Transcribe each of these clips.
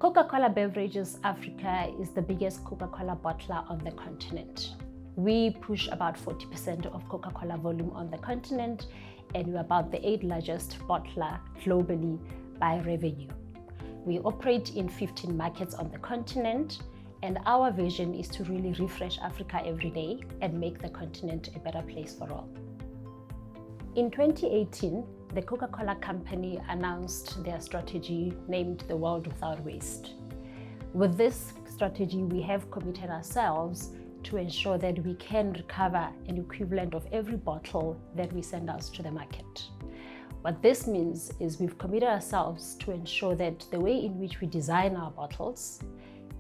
Coca-Cola Beverages Africa is the biggest Coca-Cola bottler on the continent. We push about 40% of Coca-Cola volume on the continent, and we're about the 8th largest bottler globally by revenue. We operate in 15 markets on the continent, and our vision is to really refresh Africa every day and make the continent a better place for all. In 2018, the Coca-Cola company announced their strategy named The World Without Waste. With this strategy, we have committed ourselves to ensure that we can recover an equivalent of every bottle that we send out to the market. What this means is we've committed ourselves to ensure that the way in which we design our bottles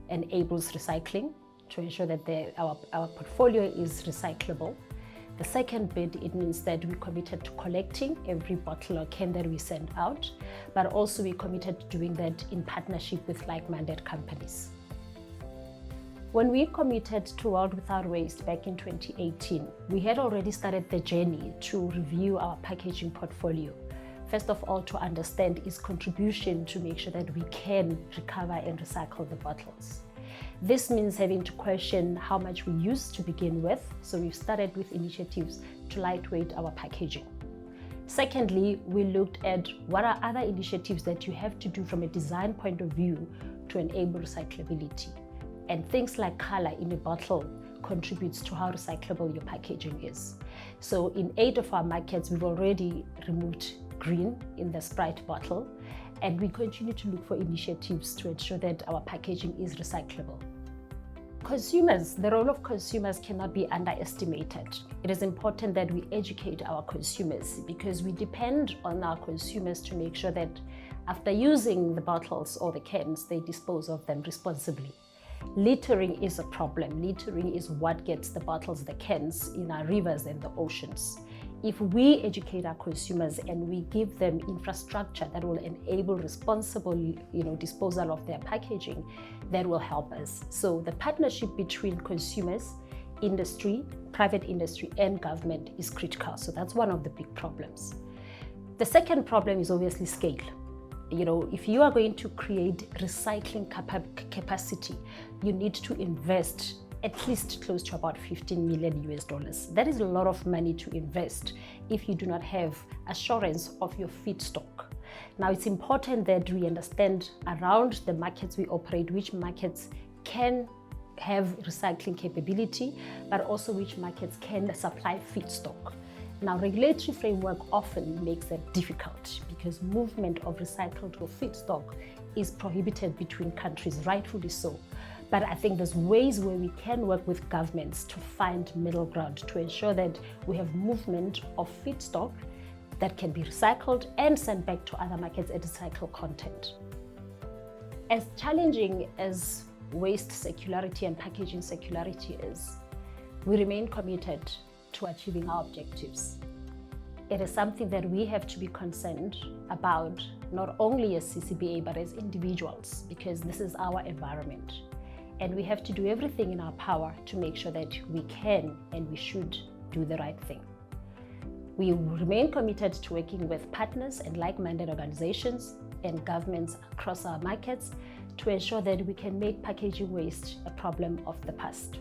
enables recycling, to ensure that our portfolio is recyclable. The second bit, it means that we're committed to collecting every bottle or can that we send out, but also we're committed to doing that in partnership with like-minded companies. When we committed to World Without Waste back in 2018, we had already started the journey to review our packaging portfolio. First of all, to understand its contribution to make sure that we can recover and recycle the bottles. This means having to question how much we use to begin with, so we've started with initiatives to lightweight our packaging. Secondly, we looked at what are other initiatives that you have to do from a design point of view to enable recyclability. And things like color in a bottle contributes to how recyclable your packaging is. So in 8 of our markets, we've already removed green in the Sprite bottle, and we continue to look for initiatives to ensure that our packaging is recyclable. Consumers, the role of consumers cannot be underestimated. It is important that we educate our consumers because we depend on our consumers to make sure that after using the bottles or the cans, they dispose of them responsibly. Littering is a problem. Littering is what gets the bottles, the cans in our rivers and the oceans. If we educate our consumers and we give them infrastructure that will enable responsible disposal of their packaging, that will help us. So the partnership between consumers, industry, private industry, and government is critical. So that's one of the big problems. The second problem is obviously scale. If you are going to create recycling capacity, you need to invest at least close to about $15 million US. That is a lot of money to invest if you do not have assurance of your feedstock. Now, it's important that we understand around the markets we operate, which markets can have recycling capability, but also which markets can supply feedstock. Now, regulatory framework often makes that difficult because movement of recycled or feedstock is prohibited between countries, rightfully so. But I think there's ways where we can work with governments to find middle ground to ensure that we have movement of feedstock that can be recycled and sent back to other markets at recycled content. As challenging as waste circularity and packaging circularity is, we remain committed to achieving our objectives. It is something that we have to be concerned about, not only as CCBA, but as individuals, because this is our environment. And we have to do everything in our power to make sure that we can and we should do the right thing. We remain committed to working with partners and like-minded organizations and governments across our markets to ensure that we can make packaging waste a problem of the past.